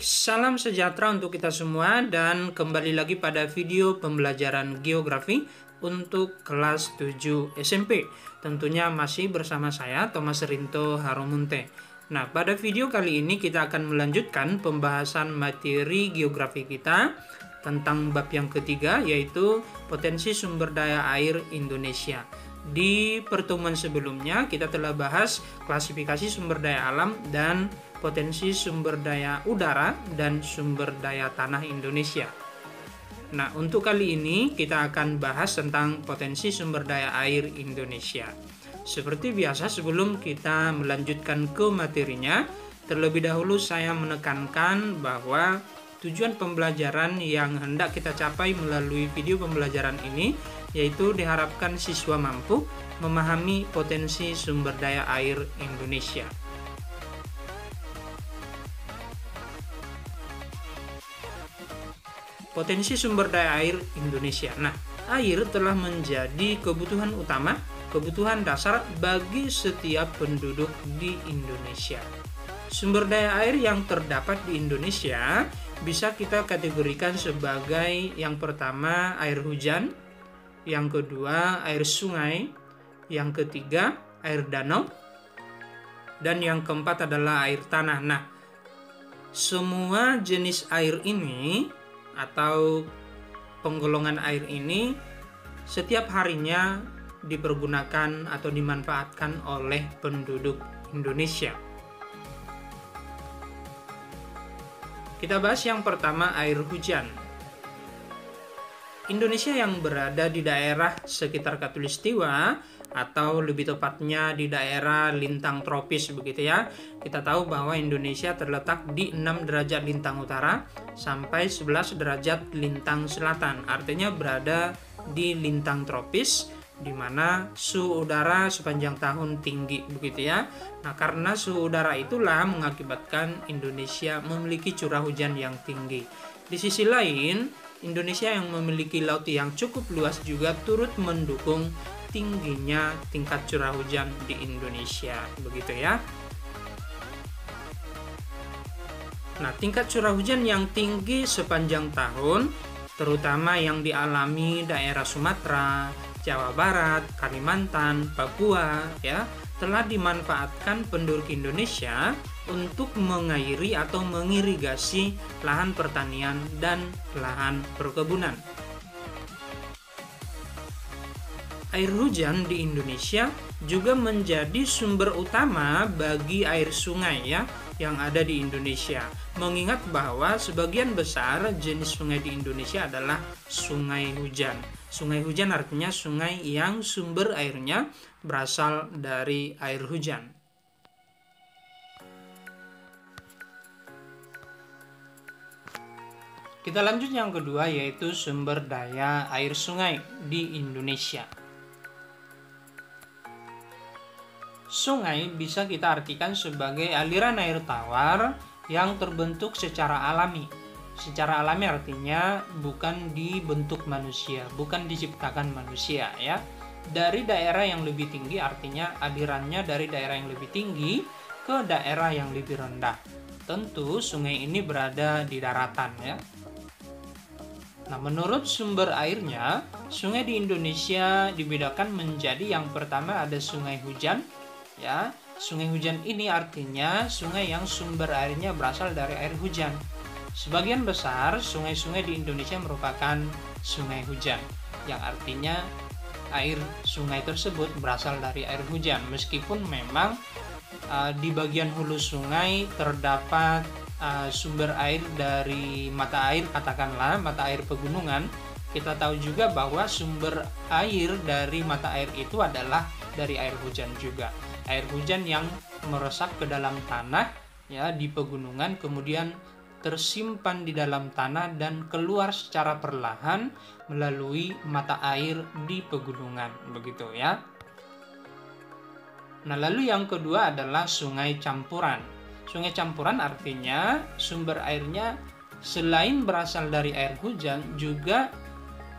Baik, salam sejahtera untuk kita semua dan kembali lagi pada video pembelajaran geografi untuk kelas 7 SMP. Tentunya masih bersama saya, Thomas Rinto Harumunte. Nah, pada video kali ini kita akan melanjutkan pembahasan materi geografi kita tentang bab yang ketiga, yaitu potensi sumber daya air Indonesia. Di pertemuan sebelumnya kita telah bahas klasifikasi sumber daya alam dan potensi sumber daya udara dan sumber daya tanah Indonesia. Nah, untuk kali ini kita akan bahas tentang potensi sumber daya air Indonesia. Seperti biasa, sebelum kita melanjutkan ke materinya, terlebih dahulu saya menekankan bahwa tujuan pembelajaran yang hendak kita capai melalui video pembelajaran ini yaitu diharapkan siswa mampu memahami potensi sumber daya air Indonesia. Potensi sumber daya air Indonesia. Nah, air telah menjadi kebutuhan utama, kebutuhan dasar bagi setiap penduduk di Indonesia. Sumber daya air yang terdapat di Indonesia bisa kita kategorikan sebagai yang pertama air hujan, yang kedua air sungai, yang ketiga air danau, dan yang keempat adalah air tanah. Nah, semua jenis air ini atau penggolongan air ini setiap harinya dipergunakan atau dimanfaatkan oleh penduduk Indonesia. Kita bahas yang pertama, air hujan. Indonesia yang berada di daerah sekitar Khatulistiwa atau lebih tepatnya di daerah lintang tropis begitu ya. Kita tahu bahwa Indonesia terletak di 6 derajat lintang utara sampai 11 derajat lintang selatan. Artinya berada di lintang tropis di mana suhu udara sepanjang tahun tinggi begitu ya. Nah, karena suhu udara itulah mengakibatkan Indonesia memiliki curah hujan yang tinggi. Di sisi lain, Indonesia yang memiliki laut yang cukup luas juga turut mendukung tingginya tingkat curah hujan di Indonesia begitu ya. Nah, tingkat curah hujan yang tinggi sepanjang tahun terutama yang dialami daerah Sumatera, Jawa Barat, Kalimantan, Papua ya, telah dimanfaatkan penduduk Indonesia untuk mengairi atau mengirigasi lahan pertanian dan lahan perkebunan. Air hujan di Indonesia juga menjadi sumber utama bagi air sungai ya yang ada di Indonesia. Mengingat bahwa sebagian besar jenis sungai di Indonesia adalah sungai hujan. Sungai hujan artinya sungai yang sumber airnya berasal dari air hujan. Kita lanjut yang kedua, yaitu sumber daya air sungai di Indonesia. Sungai bisa kita artikan sebagai aliran air tawar yang terbentuk secara alami. Secara alami artinya bukan dibentuk manusia, bukan diciptakan manusia ya. Dari daerah yang lebih tinggi artinya alirannya dari daerah yang lebih tinggi ke daerah yang lebih rendah. Tentu sungai ini berada di daratan ya. Nah, menurut sumber airnya, sungai di Indonesia dibedakan menjadi yang pertama ada sungai hujan ya. Sungai hujan ini artinya sungai yang sumber airnya berasal dari air hujan. Sebagian besar sungai-sungai di Indonesia merupakan sungai hujan, yang artinya air sungai tersebut berasal dari air hujan. Meskipun memang di bagian hulu sungai terdapat sumber air dari mata air, katakanlah mata air pegunungan. Kita tahu juga bahwa sumber air dari mata air itu adalah dari air hujan juga. Air hujan yang meresap ke dalam tanah ya di pegunungan, kemudian tersimpan di dalam tanah dan keluar secara perlahan melalui mata air di pegunungan begitu ya. Nah, lalu yang kedua adalah sungai campuran. Sungai campuran artinya sumber airnya selain berasal dari air hujan juga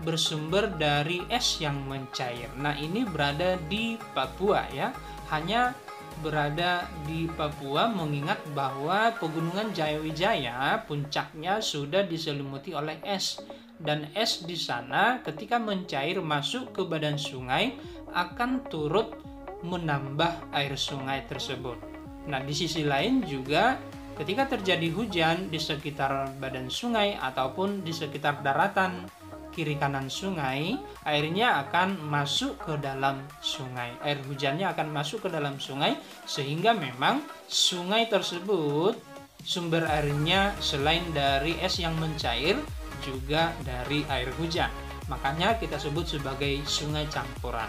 bersumber dari es yang mencair. Nah, ini berada di Papua ya. Hanya berada di Papua, mengingat bahwa Pegunungan Jayawijaya puncaknya sudah diselimuti oleh es, dan es di sana ketika mencair masuk ke badan sungai akan turut menambah air sungai tersebut. Nah, di sisi lain juga ketika terjadi hujan di sekitar badan sungai ataupun di sekitar daratan kiri kanan sungai, airnya akan masuk ke dalam sungai. Air hujannya akan masuk ke dalam sungai, sehingga memang sungai tersebut sumber airnya selain dari es yang mencair juga dari air hujan. Makanya kita sebut sebagai sungai campuran.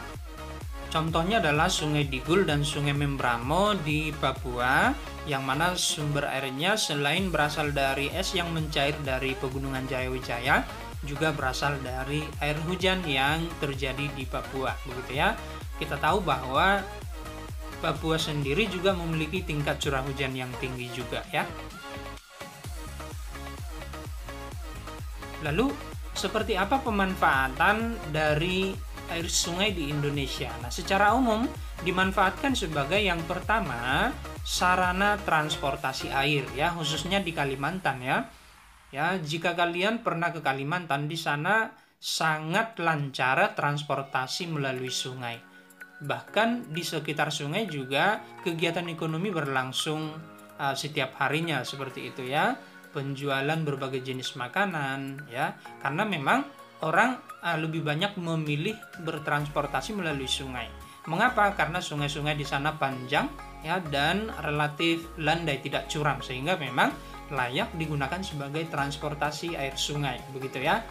Contohnya adalah Sungai Digul dan Sungai Membramo di Papua, yang mana sumber airnya selain berasal dari es yang mencair dari Pegunungan Jayawijaya, juga berasal dari air hujan yang terjadi di Papua, begitu ya. Kita tahu bahwa Papua sendiri juga memiliki tingkat curah hujan yang tinggi juga ya. Lalu seperti apa pemanfaatan dari air sungai di Indonesia? Nah, secara umum dimanfaatkan sebagai yang pertama sarana transportasi air ya, khususnya di Kalimantan ya. Ya, jika kalian pernah ke Kalimantan, di sana sangat lancar transportasi melalui sungai. Bahkan di sekitar sungai juga kegiatan ekonomi berlangsung setiap harinya seperti itu ya. Penjualan berbagai jenis makanan ya, karena memang orang lebih banyak memilih bertransportasi melalui sungai. Mengapa? Karena sungai-sungai di sana panjang ya dan relatif landai, tidak curam, sehingga memang layak digunakan sebagai transportasi air sungai, begitu ya.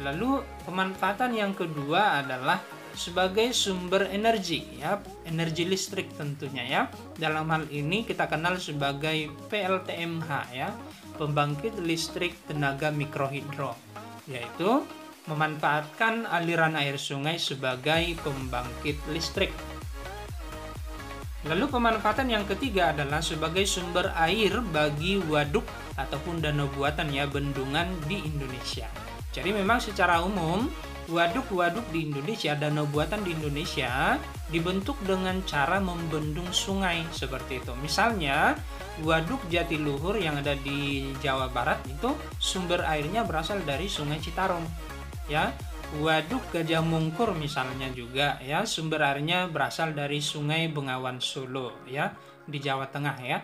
Lalu pemanfaatan yang kedua adalah sebagai sumber energi ya, energi listrik tentunya ya. Dalam hal ini kita kenal sebagai PLTMH ya, pembangkit listrik tenaga mikrohidro, yaitu memanfaatkan aliran air sungai sebagai pembangkit listrik. Lalu pemanfaatan yang ketiga adalah sebagai sumber air bagi waduk ataupun danau buatan ya, bendungan di Indonesia. Jadi memang secara umum waduk-waduk di Indonesia, danau buatan di Indonesia dibentuk dengan cara membendung sungai seperti itu. Misalnya waduk Jatiluhur yang ada di Jawa Barat itu sumber airnya berasal dari Sungai Citarum ya. Waduk Gajah Mungkur misalnya juga ya, sumber airnya berasal dari Sungai Bengawan Solo ya, di Jawa Tengah ya.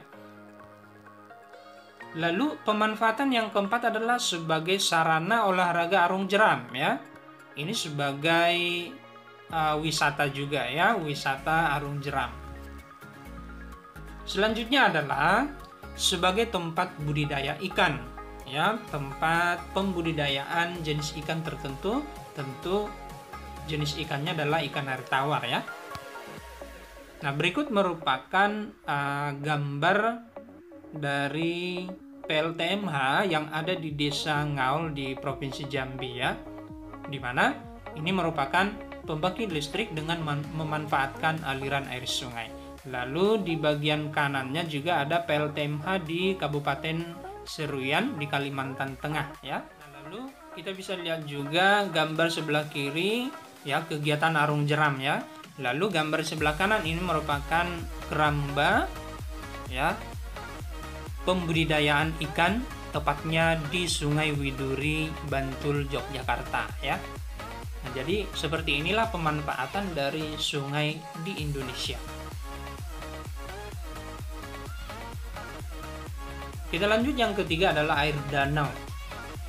Lalu pemanfaatan yang keempat adalah sebagai sarana olahraga arung jeram ya. Ini sebagai wisata juga ya, wisata arung jeram. Selanjutnya adalah sebagai tempat budidaya ikan ya, tempat pembudidayaan jenis ikan tertentu. Tentu jenis ikannya adalah ikan air tawar ya. Nah, berikut merupakan gambar dari PLTMH yang ada di Desa Ngaul di Provinsi Jambi ya, di mana ini merupakan pembangkit listrik dengan memanfaatkan aliran air sungai. Lalu di bagian kanannya juga ada PLTMH di Kabupaten Seruyan di Kalimantan Tengah ya. Nah, lalu kita bisa lihat juga gambar sebelah kiri ya, kegiatan arung jeram ya. Lalu gambar sebelah kanan ini merupakan keramba ya, pembudidayaan ikan tepatnya di Sungai Widuri, Bantul, Yogyakarta ya. Nah, jadi seperti inilah pemanfaatan dari sungai di Indonesia. Kita lanjut, yang ketiga adalah air danau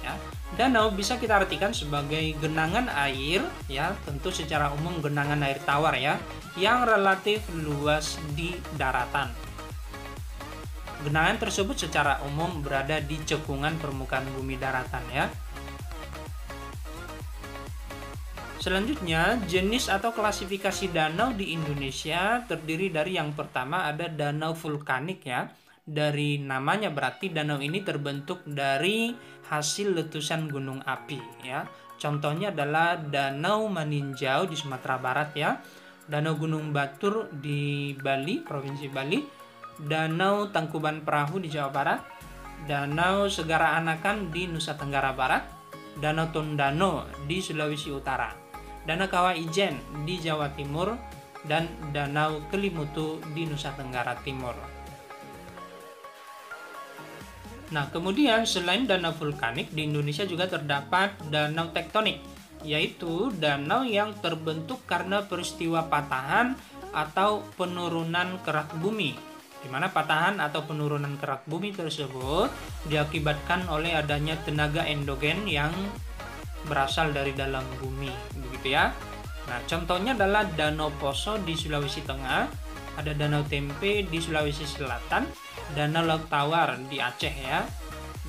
ya. Danau bisa kita artikan sebagai genangan air ya, tentu secara umum genangan air tawar ya, yang relatif luas di daratan. Genangan tersebut secara umum berada di cekungan permukaan bumi daratan ya. Selanjutnya, jenis atau klasifikasi danau di Indonesia terdiri dari yang pertama ada danau vulkanik ya. Dari namanya berarti danau ini terbentuk dari hasil letusan gunung api ya. Contohnya adalah Danau Maninjau di Sumatera Barat ya, Danau Gunung Batur di Bali, Provinsi Bali, Danau Tangkuban Perahu di Jawa Barat, Danau Segara Anakan di Nusa Tenggara Barat, Danau Tondano di Sulawesi Utara, Danau Kawah Ijen di Jawa Timur, dan Danau Kelimutu di Nusa Tenggara Timur. Nah, kemudian selain danau vulkanik, di Indonesia juga terdapat danau tektonik, yaitu danau yang terbentuk karena peristiwa patahan atau penurunan kerak bumi, di mana patahan atau penurunan kerak bumi tersebut diakibatkan oleh adanya tenaga endogen yang berasal dari dalam bumi, begitu ya. Nah, contohnya adalah Danau Poso di Sulawesi Tengah, ada Danau Tempe di Sulawesi Selatan, Danau Laut Tawar di Aceh ya,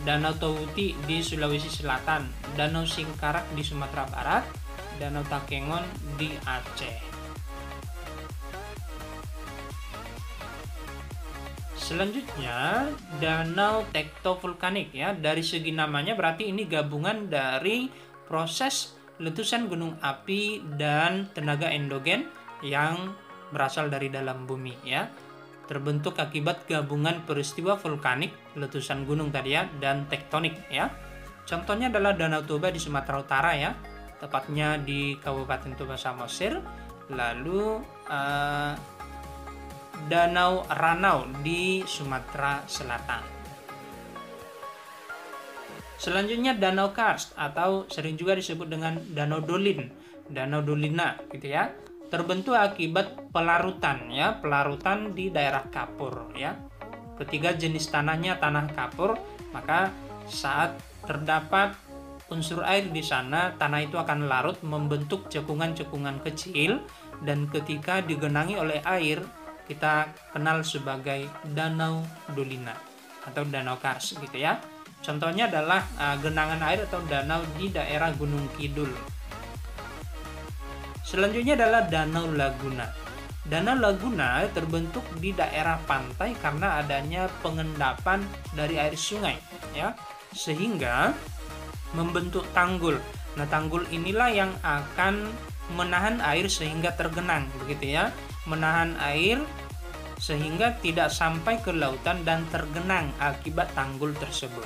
Danau Tauti di Sulawesi Selatan, Danau Singkarak di Sumatera Barat, Danau Takengon di Aceh. Selanjutnya, danau tektovulkanik ya. Dari segi namanya berarti ini gabungan dari proses letusan gunung api dan tenaga endogen yang berasal dari dalam bumi ya. Terbentuk akibat gabungan peristiwa vulkanik, letusan gunung tadi ya, dan tektonik ya. Contohnya adalah Danau Toba di Sumatera Utara ya, tepatnya di Kabupaten Toba Samosir. Lalu Danau Ranau di Sumatera Selatan. Selanjutnya Danau Karst atau sering juga disebut dengan Danau Dolin, Danau Dolina gitu ya. Terbentuk akibat pelarutan ya, pelarutan di daerah kapur ya. Ketiga jenis tanahnya tanah kapur, maka saat terdapat unsur air di sana, tanah itu akan larut membentuk cekungan-cekungan kecil, dan ketika digenangi oleh air kita kenal sebagai Danau Dolina atau Danau Kars gitu ya. Contohnya adalah genangan air atau danau di daerah Gunung Kidul. Selanjutnya adalah Danau Laguna. Danau Laguna terbentuk di daerah pantai karena adanya pengendapan dari air sungai ya, sehingga membentuk tanggul. Nah, tanggul inilah yang akan menahan air sehingga tergenang begitu ya. Menahan air sehingga tidak sampai ke lautan dan tergenang akibat tanggul tersebut.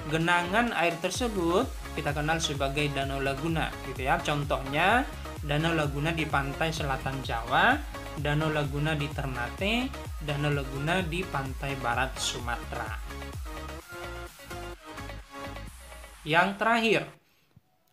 Genangan air tersebut kita kenal sebagai Danau Laguna gitu ya. Contohnya Danau Laguna di pantai selatan Jawa, Danau Laguna di Ternate, Danau Laguna di pantai barat Sumatera. Yang terakhir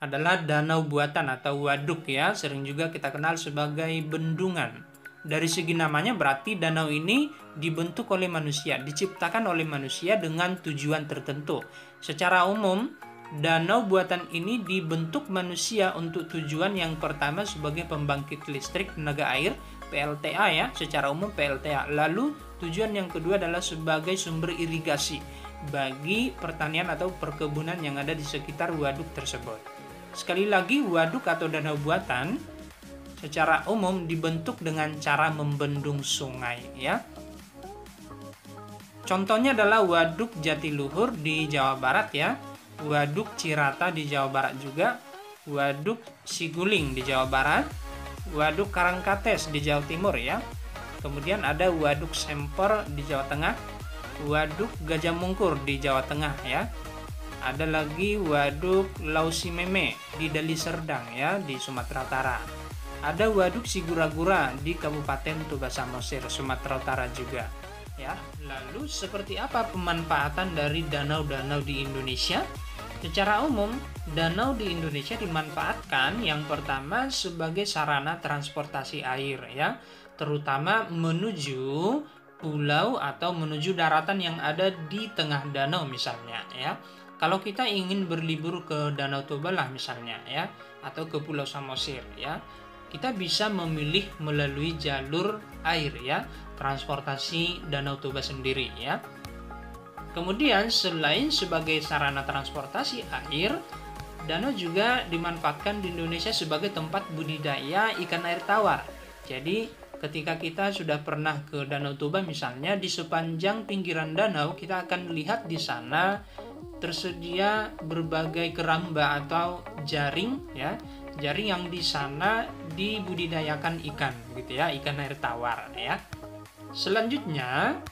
adalah danau buatan atau waduk ya, sering juga kita kenal sebagai bendungan. Dari segi namanya berarti danau ini dibentuk oleh manusia, diciptakan oleh manusia dengan tujuan tertentu. Secara umum, danau buatan ini dibentuk manusia untuk tujuan yang pertama sebagai pembangkit listrik tenaga air, PLTA ya, secara umum PLTA. Lalu tujuan yang kedua adalah sebagai sumber irigasi bagi pertanian atau perkebunan yang ada di sekitar waduk tersebut. Sekali lagi, waduk atau danau buatan secara umum dibentuk dengan cara membendung sungai ya. Contohnya adalah Waduk Jatiluhur di Jawa Barat ya, Waduk Cirata di Jawa Barat juga, Waduk Siguling di Jawa Barat, Waduk Karangkates di Jawa Timur ya. Kemudian ada Waduk Semper di Jawa Tengah, Waduk Gajah Mungkur di Jawa Tengah ya. Ada lagi Waduk Lausimeme di Deli Serdang ya, di Sumatera Utara. Ada Waduk Sigura-gura di Kabupaten Toba Samosir, Sumatera Utara juga ya. Lalu seperti apa pemanfaatan dari danau-danau di Indonesia? Secara umum, danau di Indonesia dimanfaatkan yang pertama sebagai sarana transportasi air ya, terutama menuju pulau atau menuju daratan yang ada di tengah danau misalnya ya. Kalau kita ingin berlibur ke Danau Toba lah misalnya ya, atau ke Pulau Samosir ya, kita bisa memilih melalui jalur air ya, transportasi Danau Toba sendiri ya. Kemudian selain sebagai sarana transportasi air, danau juga dimanfaatkan di Indonesia sebagai tempat budidaya ikan air tawar. Jadi ketika kita sudah pernah ke Danau Toba misalnya, di sepanjang pinggiran danau kita akan lihat di sana tersedia berbagai keramba atau jaring ya, jaring yang di sana dibudidayakan ikan gitu ya, ikan air tawar ya. Selanjutnya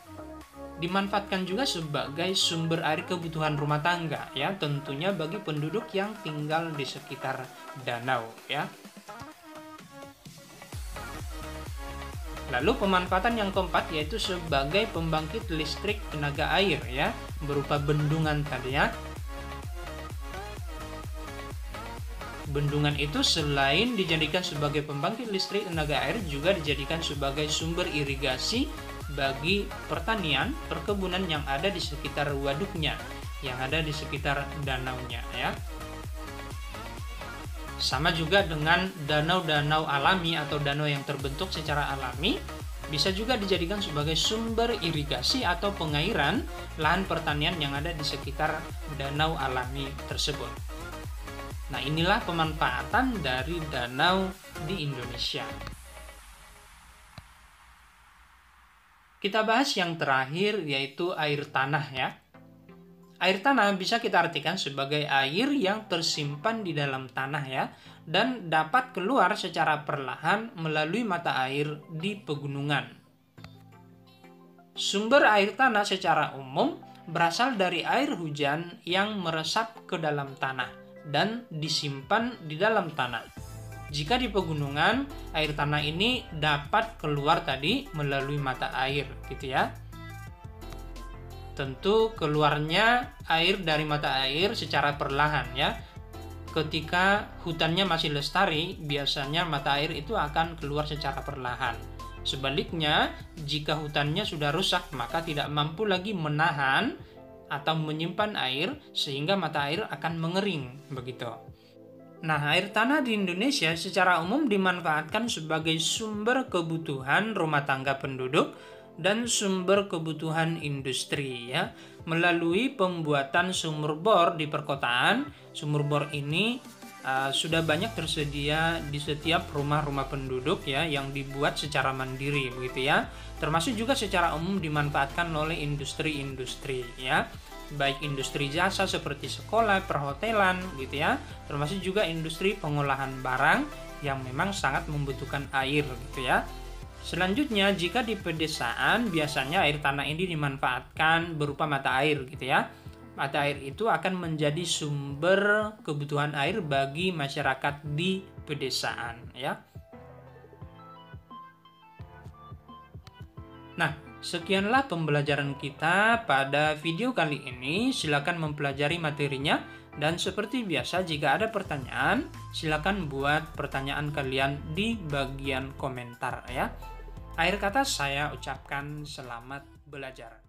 dimanfaatkan juga sebagai sumber air kebutuhan rumah tangga ya, tentunya bagi penduduk yang tinggal di sekitar danau ya. Lalu pemanfaatan yang keempat yaitu sebagai pembangkit listrik tenaga air ya, berupa bendungan tadi ya. Bendungan itu selain dijadikan sebagai pembangkit listrik tenaga air, juga dijadikan sebagai sumber irigasi bagi pertanian, perkebunan yang ada di sekitar waduknya, yang ada di sekitar danaunya ya. Sama juga dengan danau-danau alami atau danau yang terbentuk secara alami, bisa juga dijadikan sebagai sumber irigasi atau pengairan lahan pertanian yang ada di sekitar danau alami tersebut. Nah, inilah pemanfaatan dari danau di Indonesia. Kita bahas yang terakhir yaitu air tanah ya. Air tanah bisa kita artikan sebagai air yang tersimpan di dalam tanah ya, dan dapat keluar secara perlahan melalui mata air di pegunungan. Sumber air tanah secara umum berasal dari air hujan yang meresap ke dalam tanah dan disimpan di dalam tanah. Jika di pegunungan, air tanah ini dapat keluar tadi melalui mata air gitu ya. Tentu keluarnya air dari mata air secara perlahan ya. Ketika hutannya masih lestari, biasanya mata air itu akan keluar secara perlahan. Sebaliknya, jika hutannya sudah rusak, maka tidak mampu lagi menahan atau menyimpan air, sehingga mata air akan mengering begitu. Nah, air tanah di Indonesia secara umum dimanfaatkan sebagai sumber kebutuhan rumah tangga penduduk dan sumber kebutuhan industri ya, melalui pembuatan sumur bor di perkotaan. Sumur bor ini sudah banyak tersedia di setiap rumah-rumah penduduk ya, yang dibuat secara mandiri begitu ya. Termasuk juga secara umum dimanfaatkan oleh industri-industri ya, baik industri jasa seperti sekolah, perhotelan gitu ya, termasuk juga industri pengolahan barang yang memang sangat membutuhkan air gitu ya. Selanjutnya, jika di pedesaan biasanya air tanah ini dimanfaatkan berupa mata air gitu ya. Mata air itu akan menjadi sumber kebutuhan air bagi masyarakat di pedesaan ya. Nah, sekianlah pembelajaran kita pada video kali ini. Silakan mempelajari materinya, dan seperti biasa jika ada pertanyaan, silakan buat pertanyaan kalian di bagian komentar ya. Akhir kata saya ucapkan selamat belajar.